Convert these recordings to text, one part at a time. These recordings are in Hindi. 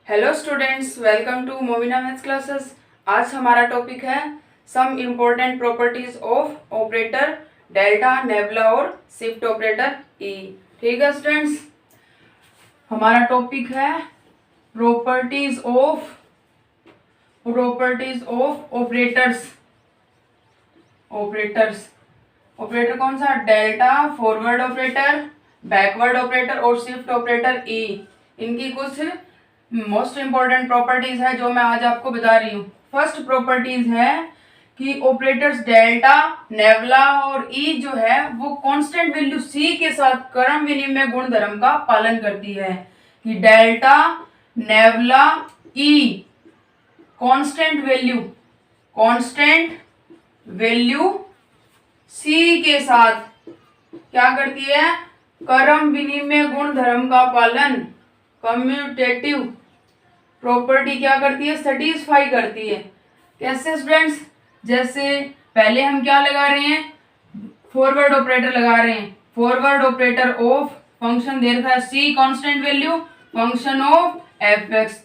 Hello students, welcome to Movina maths classes. आज हमारा टॉपिक है some important properties of operator delta, nabla और शिफ्ट ऑपरेटर ई। ठीक है स्टूडेंट्स, हमारा टॉपिक है प्रॉपर्टीज ऑफ ऑपरेटर्स। ऑपरेटर कौन सा? Delta, forward operator, backward operator और शिफ्ट ऑपरेटर ई। इनकी कुछ मोस्ट इंपॉर्टेंट प्रॉपर्टीज है जो मैं आज आपको बता रही हूँ। फर्स्ट प्रॉपर्टीज है कि ऑपरेटर्स डेल्टा, नेबुला और ई जो है वो कांस्टेंट वैल्यू सी के साथ क्रम विनिमय गुणधर्म का पालन करती है। कि डेल्टा, नेबुला, ई कांस्टेंट वैल्यू सी के साथ क्या करती है? क्रम विनिमय गुणधर्म का पालन, कम्यूटेटिव प्रॉपर्टी क्या करती है? सेटिस्फाई करती है। कैसे स्टूडेंट्स? जैसे पहले हम क्या लगा रहे हैं? फॉरवर्ड ऑपरेटर लगा रहे हैं। फॉरवर्ड ऑपरेटर ऑफ फंक्शन दे रखा है C constant value function of F x.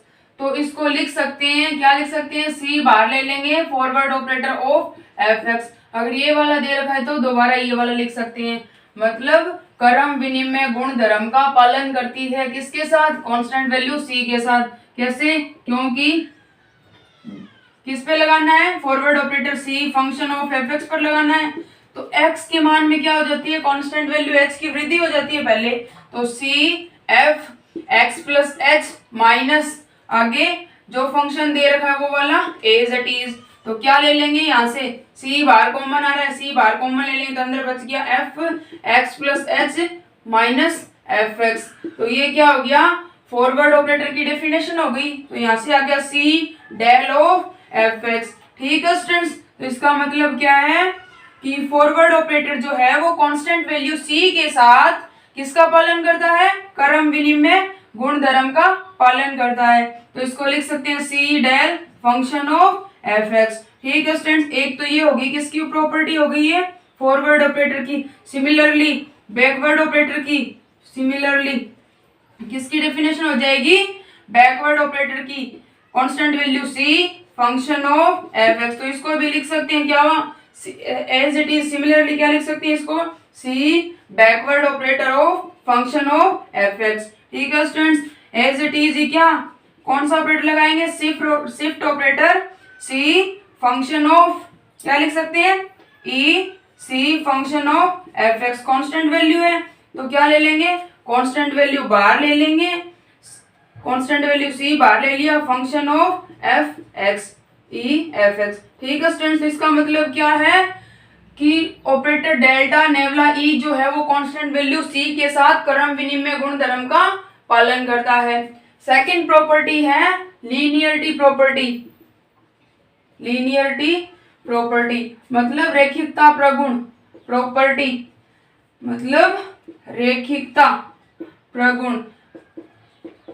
तो इसको लिख सकते हैं, क्या लिख सकते हैं? सी बाहर ले लेंगे, forward operator of F x. अगर ये वाला दे रखा है तो दोबारा ये वाला लिख सकते हैं। मतलब क्रम विनिमय गुणधर्म का पालन करती है किसके साथ? कांस्टेंट वैल्यू सी के साथ। कैसे? क्योंकि किस पे लगाना है? Forward operator C function of F x पर लगाना है। तो एक्स के मान में क्या हो जाती है? कांस्टेंट वैल्यू एक्स की वृद्धि हो जाती है पहले। तो c f x plus H minus आगे जो फंक्शन दे रखा है वो वाला एज इट इज। तो क्या ले लेंगे यहाँ से? सी बाहर कॉमन आ रहा है, सी बाहर कॉमन ले लेंगे तो अंदर बच गया F x plus H minus F x. तो ये क्या हो गया? फॉरवर्ड ऑपरेटर की डेफिनेशन हो गई। तो यहाँ से आ गया सी डेल ऑफ एफ एक्स। ठीक है स्टूडेंट्स, तो इसका मतलब क्या है कि फॉरवर्ड ऑपरेटर जो है वो कांस्टेंट वैल्यू सी के साथ किसका पालन करता है? क्रम विनिमय गुणधर्म का पालन करता है। तो इसको लिख सकते हैं C del function of F x. ठीक है स्टूडेंट्स, एक तो ये होगी किसकी प्रॉपर्टी हो गई है? फॉरवर्ड ऑपरेटर की। सिमिलरली बैकवर्ड ऑपरेटर की, सिमिलरली किसकी डेफिनेशन हो जाएगी? बैकवर्ड ऑपरेटर की। Constant value c function of F x. तो इसको भी लिख सकते हैं क्या हुआ? As it is. सिमिलरली क्या लिख सकते हैं इसको? C backward operator of function of F x. ठीक है स्टूडेंट्स, एज इट इज ही क्या? कौन सा ऑपरेटर लगाएंगे? Shift operator C function of, क्या लिख सकते हैं? E C function of F X. Constant value है तो क्या ले लेंगे? कांस्टेंट वैल्यू बाहर ले लेंगे, कांस्टेंट वैल्यू सी बाहर ले लिया, function of F x E F x. ठीक है स्टूडेंट्स, इसका मतलब क्या है कि ऑपरेटर डेल्टा, नेबुला, ई जो है वो कांस्टेंट वैल्यू सी के साथ क्रम विनिमय गुणधर्म का पालन करता है। सेकंड प्रॉपर्टी है लीनियरिटी प्रॉपर्टी। लीनियरिटी प्रॉपर्टी मतलब रेखिकता प्रगुण प्रॉपर्टी, मतलब रेखिकता प्रगुण।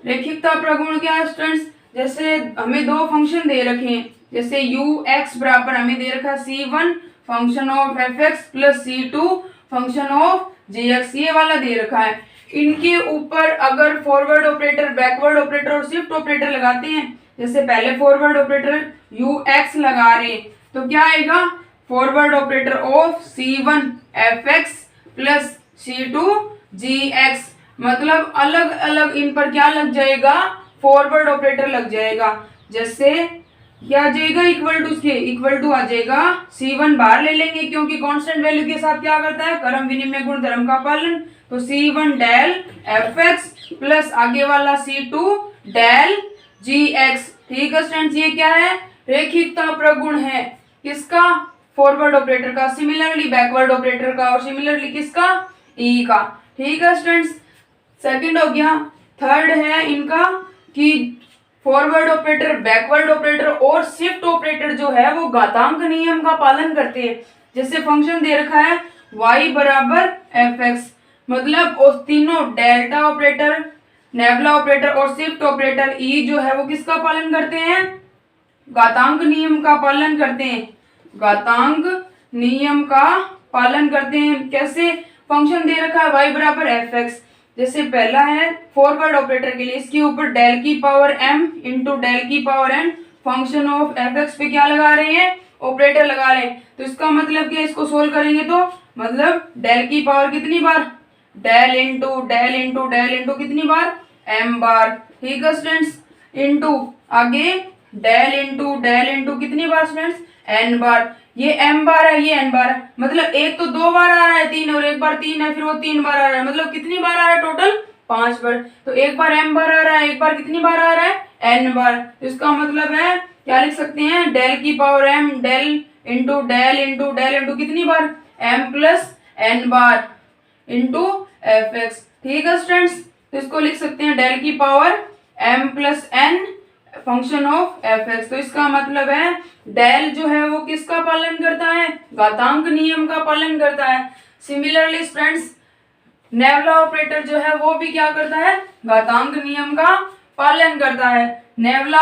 रेखिकता प्रगुण क्या है स्टूडेंट्स? जैसे हमें दो फंक्शन दे रखे हैं, जैसे यू एक्स बराबर हमें दे रखा C one function of F x plus C two function of ji x, ये वाला दे रखा है। इनके ऊपर अगर फॉरवर्ड ऑपरेटर, बैकवर्ड ऑपरेटर और शिफ्ट ऑपरेटर लगाते हैं, जैसे पहले फॉरवर्ड ऑपरेटर यू एक्स लगा रहे हैं तो क्या आएगा? Forward operator of c one f x plus C two g x. मतलब अलग अलग इन पर क्या लग जाएगा? फॉरवर्ड ऑपरेटर लग जाएगा। जैसे क्या आ जाएगा? इक्वल टू आ जाएगा। C1 बाहर ले लेंगे क्योंकि कांस्टेंट वैल्यू के साथ क्या करता है? क्रम विनिमय गुणधर्म का पालन। तो C1 del F x plus आगे वाला C2 डेल जी एक्स। ठीक है स्टूडेंट्स, ये क्या है? रेखिकता प्रगुण है किसका? फॉरवर्ड ऑपरेटर का, सिमिलरली बैकवर्ड ऑपरेटर का और सिमिलरली किसका? ई का। ठीक है स्टूडेंट्स, सेकंड हो गया। थर्ड है इनका कि फॉरवर्ड ऑपरेटर, बैकवर्ड ऑपरेटर और शिफ्ट ऑपरेटर जो है वो घातांक नियम का पालन करते हैं। जैसे फंक्शन दे रखा है y बराबर एफ एक्स, मतलब उस तीनों डेल्टा ऑपरेटर, नेबुला ऑपरेटर और शिफ्ट ऑपरेटर ई जो है वो किसका पालन करते हैं? घातांक नियम का पालन करते हैं। घातांक नियम का पालन करते हैं। कैसे? फंक्शन दे रखा है y बराबर एफ एक्स, जैसे पहला है फॉरवर्ड ऑपरेटर के लिए, इसके ऊपर डेल की पावर m इंटू डेल की power n function of F x पे क्या लगा रहे हैं, ऑपरेटर लगा रहे हैं। तो इसका मतलब क्या, इसको सोल्व करेंगे तो मतलब डेल की पावर कितनी बार, del into del into del into कितनी बार, m बार, ठीक है स्टूडेंट्स, इंटू आगे डेल इंटू कितनी बार स्टूडेंट्स, n बार। ये m बार है, ये n बार है, मतलब एक तो 2 बार आ रहा है 3 और एक बार 3 है, फिर वो 3 बार आ रहा है, मतलब कितनी बार आ रहा है टोटल 5 बार। तो एक बार m बार आ रहा है, एक बार कितनी बार आ रहा है, n बार। तो इसका मतलब है क्या लिख सकते हैं, डेल की power m del into del into कितनी बार, m प्लस n बार इंटू एफ एक्स, ठीक है स्टूडेंट्स। तो इसको लिख सकते हैं डेल की power m plus n function of F x. तो इसका मतलब है डेल जो है वो किसका पालन करता है, घातांक नियम का पालन करता है। सिमिलरली स्टूडेंट्स नेवला ऑपरेटर जो है वो भी क्या करता है, घातांक नियम का पालन करता है। नेवला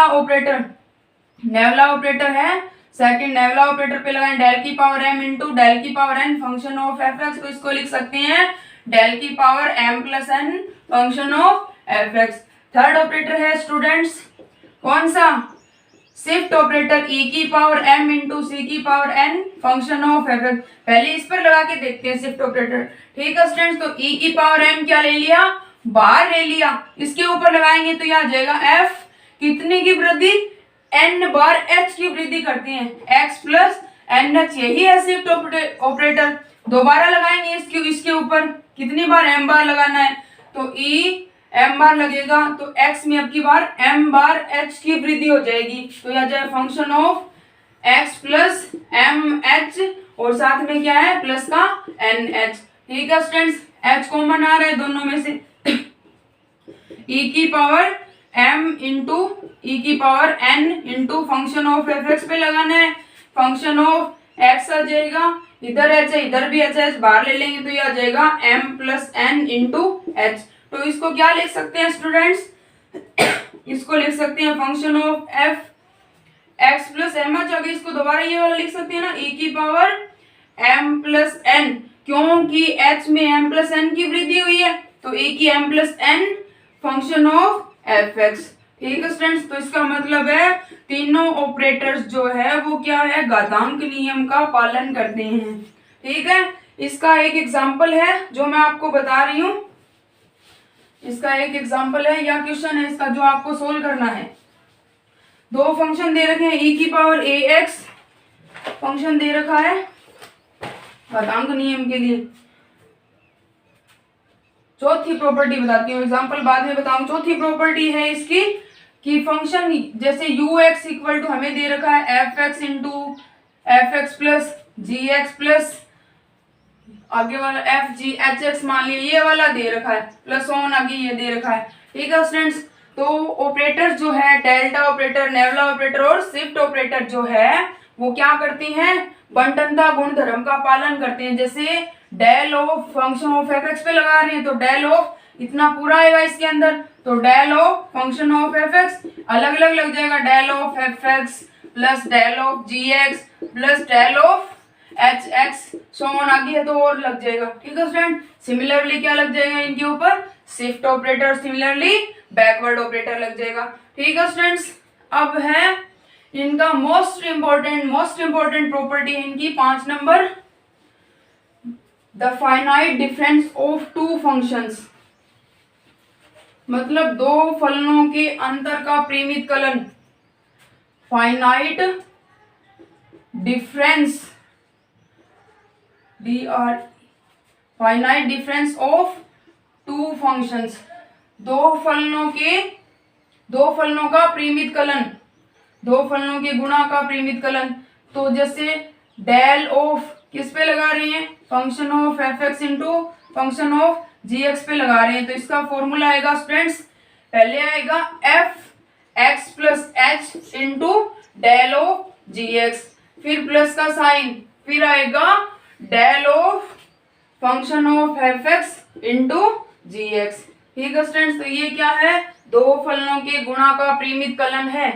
ऑपरेटर है, सेकंड नेवला ऑपरेटर पे लगाएं डेल की पावर m इंटू डेल की power n function of F x. तो इसको लिख सकते हैं डेल की power m plus n function of F x. Third operator है स्टूडेंट्स कौन सा, शिफ्ट ऑपरेटर e की पावर m इंटू सी की power n function of F x. पहले इस पर लगा के देखते हैं शिफ्ट ऑपरेटर, ठीक है स्टूडेंट्स। तो e की पावर m क्या ले लिया, बार ले लिया, इसके ऊपर लगाएंगे तो यह आ जाएगा f कितने की वृद्धि, n बार h की वृद्धि करते हैं, x प्लस एन एच, यही है शिफ्ट ऑपरेटर। दोबारा लगाएंगे इसके ऊपर कितनी बार, m बार लगाना है, तो e m बार लगेगा, तो x में अब की बार m बार h की वृद्धि हो जाएगी। तो यह जाए function of x plus m h और साथ में क्या है प्लस का एन एच, ठीक है स्टूडेंट्स। h कॉमन आ रहा है दोनों में से, e की पावर m इंटू ई की power n into function of F x पे लगाना है, फंक्शन ऑफ x आ जाएगा, इधर h है इधर भी h है, बाहर ले लेंगे तो ये आ जाएगा m plus n into H. तो इसको क्या लिख सकते हैं स्टूडेंट्स, इसको लिख सकते हैं function of F x plus m h. अगर इसको दोबारा ये वाला लिख सकते हैं ना, e की पावर m प्लस n, क्योंकि h में m प्लस n की वृद्धि हुई है, तो e की m plus n function of F x, ठीक है स्टूडेंट्स। तो इसका मतलब है तीनों ऑपरेटर्स जो है वो क्या है, घातांक नियम का पालन करते हैं, ठीक है। इसका एक एग्जांपल है जो मैं आपको बता रही हूं, इसका एक एग्जांपल है या क्वेश्चन है इसका जो आपको सोल्व करना है। दो फंक्शन दे रखे हैं, e की पावर ए एक्स फंक्शन दे रखा है घातांक नियम के लिए। चौथी प्रॉपर्टी बताती हूँ, एग्जांपल बाद में बताऊं। चौथी प्रॉपर्टी है इसकी कि फंक्शन जैसे यू एक्स इक्वल टू हमें दे रखा है F x into F x plus G x plus आगे वाला एफ जी एच एक्स मान लिया, ये वाला दे रखा है प्लस ऑन आगे ये दे रखा है, ठीक है स्टूडेंट्स। तो ऑपरेटर जो है डेल्टा ऑपरेटर, नेवला ऑपरेटर और शिफ्ट ऑपरेटर जो है वो क्या करते हैं, बंटनता गुणधर्म का पालन करते हैं। जैसे del of function of F x पे लगा रहे हैं तो डेल ऑफ इतना पूरा आएगा इसके अंदर, तो del of function of F x अलग अलग लग जाएगा, del of F x plus del of ji x plus del of h x so on आगे है तो और लग जाएगा, ठीक है स्टूडेंट। सिमिलरली क्या लग जाएगा इनके ऊपर, shift operator, similarly backward operator लग जाएगा, ठीक है स्टूडेंट्स। अब है इनका मोस्ट इंपॉर्टेंट प्रॉपर्टी है इनकी 5 नंबर, the finite difference of two functions, मतलब दो फलनों के अंतर का परिमित कलन। Finite difference finite difference of two functions, दो फलनों का परिमित कलन, दो फलनों के गुणा का परिमित कलन। तो जैसे डेल ऑफ किस पे लगा रहे हैं, function of F x into function of ji x पे लगा रहे हैं, तो इसका फॉर्मूला आएगा स्टूडेंट्स, पहले आएगा F x plus H into del of ji x, फिर प्लस का साइन, फिर आएगा del of function of F x into ji x, ठीक है स्टूडेंट्स। तो ये क्या है, दो फलनों के गुणा का परिमित कलन है,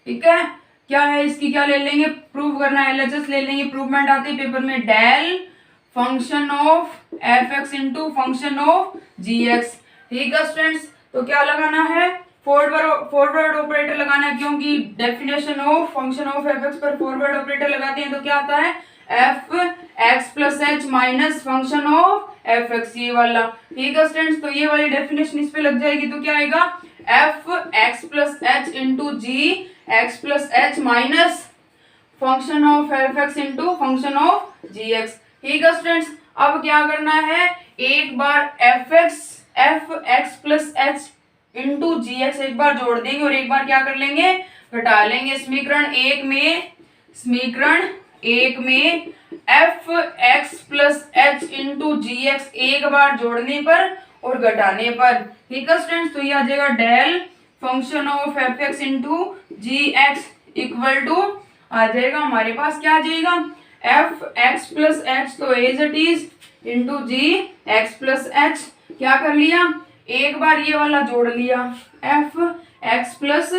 ठीक है। क्या है इसकी, क्या ले लेंगे, प्रूव करना है, एलएचएस ले लेंगे, प्रूवमेंट आती है पेपर में, del function of F x into function of ji x, ठीक है स्टूडेंट्स, तो क्या लगाना है, फॉरवर्ड ऑपरेटर लगाना है, क्योंकि definition of function of F x पर फॉरवर्ड ऑपरेटर लगाते हैं तो क्या आता है, F x plus H minus function of F x, ये वाला। ठीक है स्टूडेंट्स, तो ये वाली डेफिनेशन इस पे लग जाएगी तो क्या आएगा, F x plus H into ji x plus H minus function of F x into function of ji x. ठीक है स्टूडेंट्स, अब क्या करना है, एक बार F x plus H into जी एक्स एक बार जोड़ देंगे और एक बार क्या कर लेंगे, घटा लेंगे। समीकरण एक में F x plus H into जी एक्स एक बार जोड़ने पर और घटाने पर। ठीक है स्टूडेंट्स, तो ये आ जाएगा del function of F x into ji X equal to आ जाएगा हमारे पास, क्या आ जाएगा, एफ एक्स प्लस एच तो as it is into ji x plus H, क्या कर लिया, एक बार ये वाला जोड़ लिया, F x plus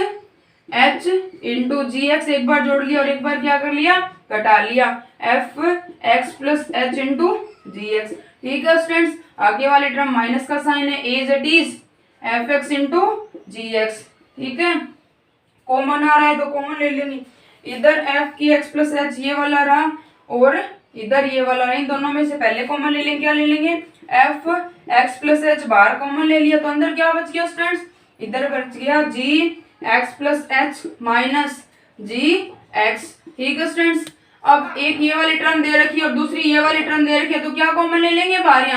H into जी एक्स एक बार जोड़ लिया और एक बार क्या कर लिया, घटा लिया, F x plus H into जी एक्स। ठीक है स्टूडेंट्स, आगे वाले टर्म माइनस का साइन है, as it is F x into ji x. ठीक है, कॉमन आ रहा है तो कॉमन ले लेंगे, इधर एफ की एक्स प्लस एच ये वाला रहा और इधर ये वाला रहा, इन दोनों में से पहले कॉमन ले लेंगे, क्या ले लेंगे, एफ एक्स प्लस एच बाहर कॉमन ले लिया तो अंदर क्या बच गया स्टूडेंट्स, इधर बच गया g x plus H minus जी एक्स। ठीक है स्टूडेंट्स, अब एक ये वाली टर्म दे रखी है और दूसरी ये वाली टर्म दे रखी है तो क्या कॉमन ले लेंगे बाहर,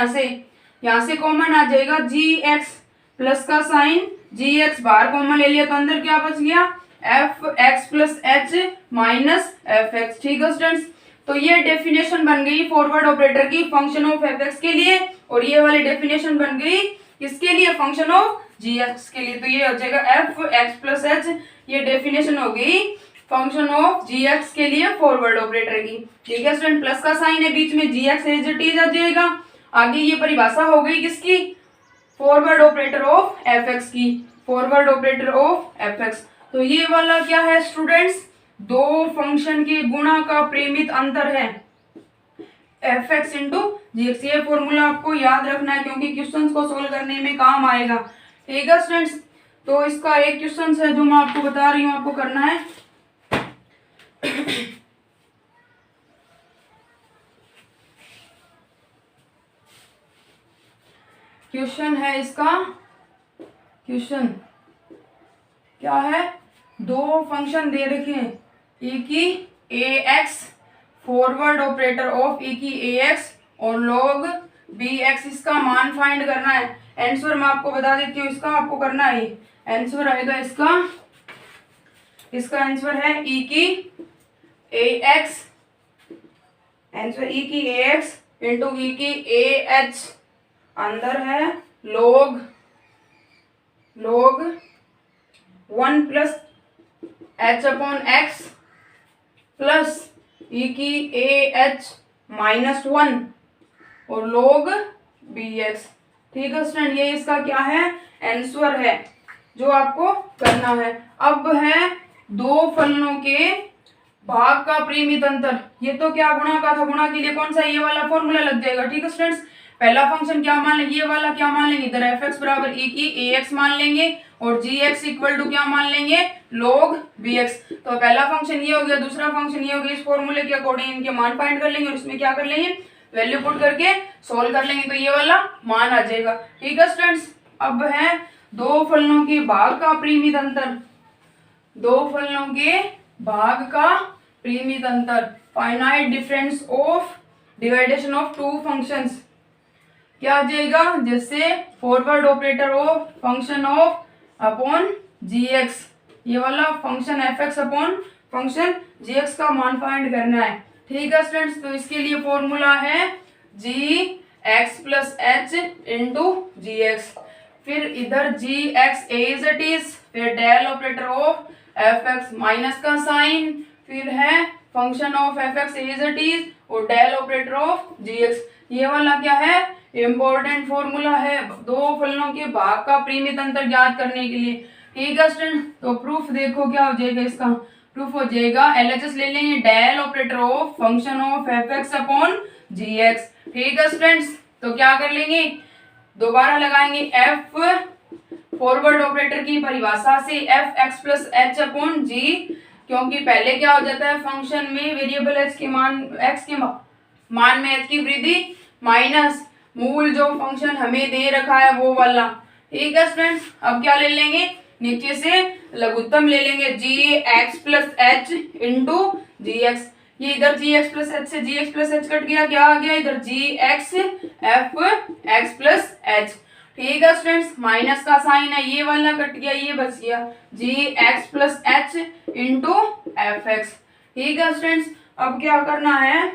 यहाँ से कॉमन आ जाएगा, जी एक्स प्लस का साइन जी एक्स बाहर कॉमन ले लिया तो अंदर क्या बच गया, F x plus H minus F x. ठीक है स्टूडेंट्स, तो ये डेफिनेशन बन गई फॉरवर्ड ऑपरेटर की फंक्शन ऑफ एफ एक्स के लिए और ये वाली डेफिनेशन बन गई किसके लिए, फंक्शन ऑफ जी एक्स के लिए। तो ये हो जाएगा एफ एक्स प्लस एच, ये डेफिनेशन हो गई फंक्शन ऑफ जी एक्स के लिए फॉरवर्ड ऑपरेटर की। ठीक है स्टूडेंट, प्लस का साइन है बीच में, G x as it is आ जाएगा। आगे ये परिभाषा हो गई किसकी, forward operator of F X की, forward operator of F x. तो ये वाला क्या है स्टूडेंट्स, दो फंक्शन के गुणा का प्रेमित अंतर है एफ एक्स इंटू जी एक्स। ये फॉर्मूला आपको याद रखना है क्योंकि क्वेश्चंस को सोल्व करने में काम आएगा। ठीक है स्टूडेंट्स, तो इसका एक क्वेश्चन है जो मैं आपको बता रही हूँ, आपको करना है। क्वेश्चन है इसका, क्वेश्चन क्या है, दो फंक्शन दे रखे हैं, ए की ए एक्स फॉरवर्ड ऑपरेटर ऑफ ए की ए एक्स और लॉग बी एक्स, इसका मान फाइंड करना है। आंसर मैं आपको बता देती हूँ, इसका आपको करना है, आंसर आएगा इसका आंसर है ई की ए एक्स, आंसर ई की ए एक्स इंटू ई की ए एच, अंदर है log 1 plus H upon X plus E की ए एच माइनस 1 और log बी एक्स। ठीक है स्टूडेंट, ये इसका क्या है, आंसर है जो आपको करना है। अब है दो फलनों के भाग का परिमित अंतर, ये तो क्या गुणा का था, गुणा के लिए कौन सा ये वाला फॉर्मूला लग जाएगा। ठीक है स्टूडेंट्स, पहला फंक्शन क्या मान लेंगे, ये वाला क्या मान लेंगे, इधर एफ एक्स बराबर ए की ए एक्स मान लेंगे और जी एक्स इक्वल टू क्या मान लेंगे, log बी एक्स। तो पहला फंक्शन ये हो गया, दूसरा फंक्शन ये हो गया, इस फॉर्मूले के अकॉर्डिंग इनके मान फाइंड कर लेंगे और इसमें क्या कर लेंगे, वैल्यू पुट करके सोल्व कर लेंगे तो ये वाला मान आ जाएगा। ठीक है स्टूडेंट्स, अब है दो फलनों के भाग का परिमित अंतर, दो फलनों के भाग का परिमित अंतर, finite difference of divideation of two functions, क्या आ जाएगा, जैसे forward operator of function of upon ji x, ये वाला function F x upon function G X का मान फाइंड करना है। ठीक है स्टूडेंट्स, तो इसके लिए फॉर्मूला है g x plus H into जी एक्स, फिर इधर g x as it is, फिर del operator of F x minus का साइन, फिर है function of F x as it is और del operator of ji x. ये वाला क्या है, इंपॉर्टेंट फॉर्मूला है दो फलनों के भाग का परिमित अंतर ज्ञात करने के लिए। ठीक है स्टूडेंट, तो प्रूफ देखो क्या हो जाएगा, इसका प्रूफ हो जाएगा एलएचएस ले लेंगे, del operator of function of F x upon ji x. ठीक है स्टूडेंट्स, तो क्या कर लेंगे, दोबारा लगाएंगे एफ फॉरवर्ड ऑपरेटर की परिभाषा से f x plus H upon g, क्योंकि पहले क्या हो जाता है फंक्शन में वेरिएबल एच के मान एक्स के मान में एच की वृद्धि माइनस मूल जो फंक्शन हमें दे रखा है वो वाला। ठीक है स्टूडेंट्स, अब क्या ले लेंगे नीचे से लघुत्तम ले लेंगे g x plus H into जी एक्स। ये इधर जी एक्स प्लस एच से g x plus h cut गया, क्या आ गया इधर g x f x plus h. ठीक है स्टूडेंट्स, माइनस का साइन है ये वाला कट गया, ये बच गया g x plus H into F x. ठीक है स्टूडेंट्स, अब क्या करना है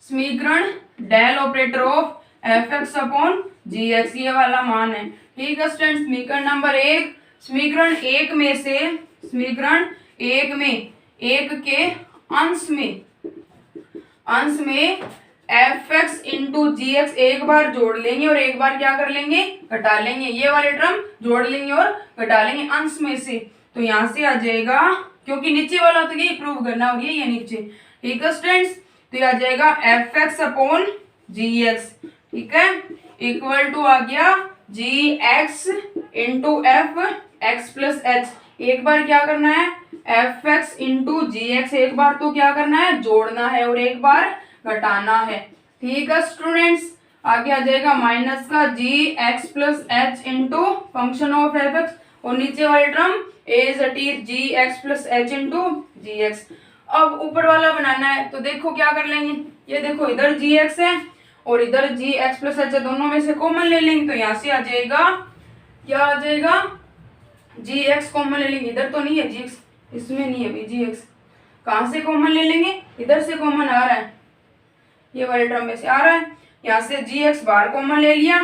समीकरण del operator of F x upon ji x, ये वाला मान है। ठीक है स्टूडेंट्स, समीकरण नंबर एक, समीकरण एक में से समीकरण एक में एक के अंश में एफ एक्स इंटू जी एक्स एक बार जोड़ लेंगे और एक बार क्या कर लेंगे घटा लेंगे, ये वाले टर्म जोड़ लेंगे और घटा लेंगे अंश में से। तो यहां से आ जाएगा, क्योंकि नीचे वाला तो ये प्रूव करना होगी ये नीचे। ठीक है स्टूडेंट्स, तो ये आ जाएगा एफ एक्स अपॉन जी एक्स, ठीक है, इक्वल टू आ गया g x into F x plus h. एक बार क्या करना है एफ एक्स इंटू जी एक्स, एक बार तो क्या करना है जोड़ना है और एक बार घटाना है। ठीक है स्टूडेंट्स, आगे आ जाएगा माइनस का g x plus H into function of F x और नीचे वाले term as it is g x plus H into ji x. अब ऊपर वाला बनाना है तो देखो क्या कर लेंगे, ये देखो इधर जी एक्स है और इधर जी एक्स प्लस एच है, दोनों में से कॉमन ले लेंगे। तो यहाँ से आ जाएगा क्या आ जाएगा जी एक्स कॉमन ले लेंगे, इधर तो नहीं है जी एक्स, इसमें नहीं है जी एक्स, कहाँ से कॉमन ले लेंगे इधर से कॉमन आ रहा है, ये वाले टर्म में से आ रहा है। यहाँ से जी एक्स बाहर कॉमन ले लिया,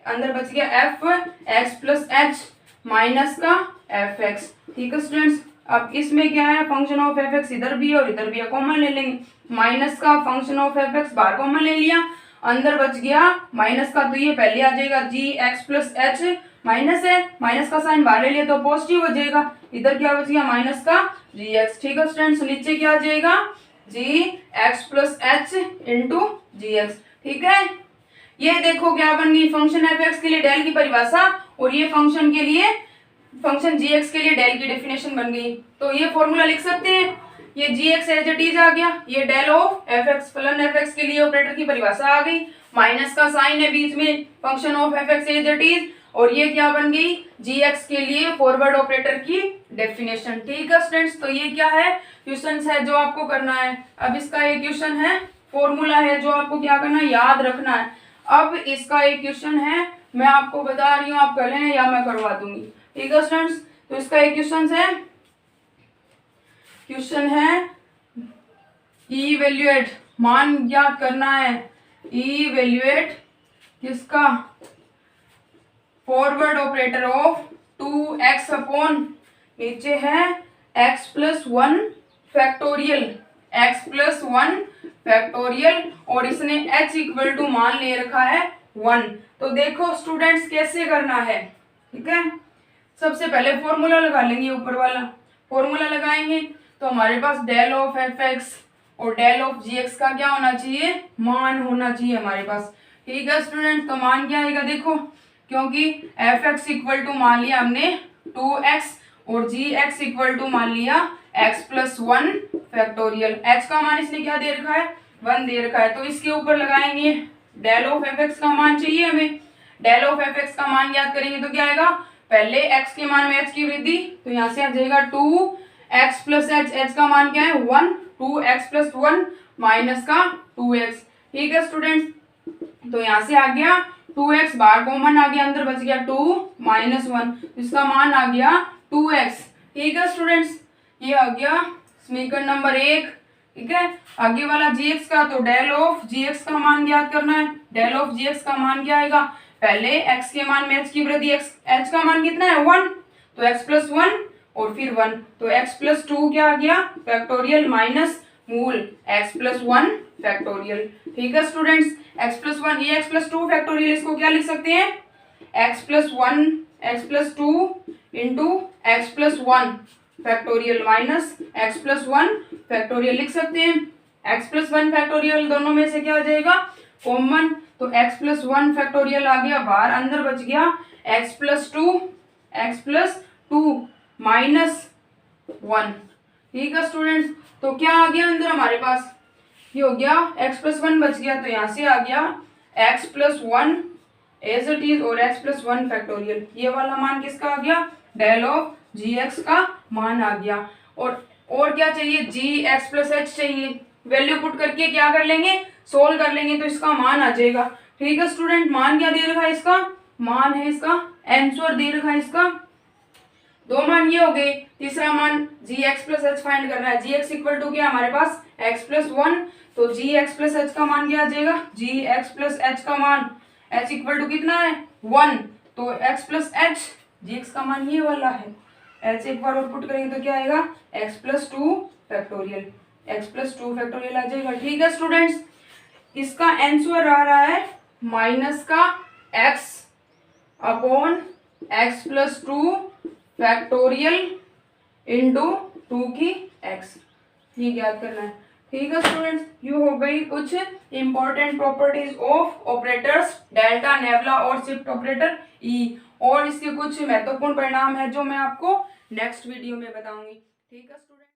अंदर बच गया F x plus H minus का एफ एक्स। ठीक है स्टूडेंट्स, अब इसमें क्या है फंक्शन ऑफ एफ एक्स इधर भी है और इधर भी है, कॉमन ले लेंगे। माइनस का फंक्शन ऑफ एफ एक्स बाहर कॉमन ले लिया, अंदर बच गया माइनस का, तो ये पहले आ जाएगा जी एक्स प्लस एच, माइनस है माइनस का साइन बाहर ले लिया तो पॉजिटिव हो जाएगा, इधर क्या बच गया माइनस का जी एक्स। ठीक है स्टूडेंट्स, नीचे क्या आ जाएगा जी एक्स प्लस एच इंटू जी एक्स। ठीक है, ये देखो क्या बन गई फंक्शन एफ एक्स के लिए डेल की परिभाषा और ये फंक्शन के लिए फंक्शन जी एक्स के लिए डेल की डेफिनेशन बन गई। तो ये फॉर्मूला लिख सकते हैं, ये जी एक्स एज इट इज आ गया, ये डेल ऑफ एफ एक्स फलन एफ एक्स के लिए ऑपरेटर की परिभाषा आ गई, माइनस का साइन है बीच में function of F x as it is, और ये क्या बन गई जी एक्स के लिए फॉरवर्ड ऑपरेटर की डेफिनेशन। ठीक है स्टूडेंट्स, तो ये क्या है क्वेश्चन है जो आपको करना है। अब इसका एक क्वेश्चन है फॉर्मूला है जो आपको क्या करना है याद रखना है। अब इसका एक क्वेश्चन है, मैं आपको बता रही हूँ आप कर लें या मैं करवा दूंगी। ठीक है स्टूडेंट्स, तो इसका एक क्वेश्चन है इवैल्यूएट, मान ज्ञात करना है, इवैल्यूएट किसका forward operator of 2x upon नीचे है x plus 1 factorial, x plus 1 factorial और इसने h इक्वल टू मान ले रखा है 1। तो देखो स्टूडेंट्स कैसे करना है। ठीक है, सबसे पहले फॉर्मूला लगा लेंगे, ऊपर वाला फॉर्मूला लगाएंगे तो हमारे पास डेल ऑफ एफ एक्स और डेल ऑफ जी एक्स का क्या होना चाहिए मान होना चाहिए हमारे पास। ठीक है स्टूडेंट, तो मान क्या आएगा देखो, क्योंकि एफ एक्स इक्वल टू मान लिया हमने 2x और जी एक्स इक्वल टू मान लिया x प्लस 1 फैक्टोरियल, h का मान इसने क्या दे रखा है 1 दे रखा है। तो इसके ऊपर लगाएंगे डेल ऑफ एफ एक्स का मान चाहिए हमें, डेल ऑफ एफ एक्स का मान याद करेंगे तो क्या आएगा पहले x के मान में h की वृद्धि, तो यहाँ से आ जाएगा 2x प्लस h का मान क्या है 1, 2x प्लस 1 माइनस का 2x। ठीक है स्टूडेंट्स, तो यहाँ से आ गया 2x बाहर कॉमन आ गया, अंदर बच गया 2 माइनस 1, इसका मान आ गया 2x। ठीक है स्टूडेंट्स, ये आ गया समीकरण नंबर 1। ठीक है, आगे वाला gx का, तो डेल ऑफ gx का मान ज्ञात करना है। डेल ऑफ gx का मान क्या आएगा, पहले x के मान में h की वृद्धि, h का मान कितना है 1, तो x प्लस 1 और फिर 1, तो x प्लस 2 क्या आ गया फैक्टोरियल माइनस मूल x प्लस 1 फैक्टोरियल। ठीक है स्टूडेंट्स, x प्लस 1 ये x प्लस 2 फैक्टोरियल, इसको क्या लिख सकते हैं x plus 1 x plus 2 into x plus 1 factorial minus x plus 1 factorial लिख सकते हैं। x प्लस 1 फैक्टोरियल दोनों में से क्या आ जाएगा कॉमन, तो x प्लस 1 फैक्टोरियल आ गया बाहर, अंदर बच गया x प्लस 2 माइनस 1। ठीक है स्टूडेंट्स, तो क्या आ गया अंदर हमारे पास, ये हो गया x प्लस 1 बच गया, तो यहाँ से आ गया x plus 1 as it is और x प्लस 1 फैक्टोरियल, ये वाला मान किसका आ गया, डेल ऑफ gx का मान आ गया। और क्या चाहिए, gx प्लस h चाहिए, वैल्यू पुट करके क्या कर लेंगे, सोल्व कर लेंगे तो इसका मान आ जाएगा। ठीक है स्टूडेंट, मान क्या दे रखा है इसका, मान है इसका आंसर दे रखा है इसका, दो मान ये हो गए, तीसरा मान gx प्लस h फाइंड करना है। gx इक्वल टू क्या हमारे पास x प्लस 1, तो gx प्लस h का मान क्या आ जाएगा, gx प्लस h का मान, h इक्वल टू कितना है 1, तो x प्लस h, gx का मान ये वाला है, h एक बार और पुट करेंगे तो क्या आएगा x plus 2 factorial, x plus 2 factorial आ जाएगा। ठीक है स्टूडेंट्स, इसका आंसर आ रहा है माइनस का x upon x plus 2 factorial into 2 की x, ये याद करना है। ठीक है स्टूडेंट्स, ये हो गई कुछ important properties of operators delta, nabla और शिफ्ट ऑपरेटर ई, और इसके कुछ महत्वपूर्ण परिणाम है जो मैं आपको नेक्स्ट वीडियो में बताऊंगी। ठीक है स्टूडेंट।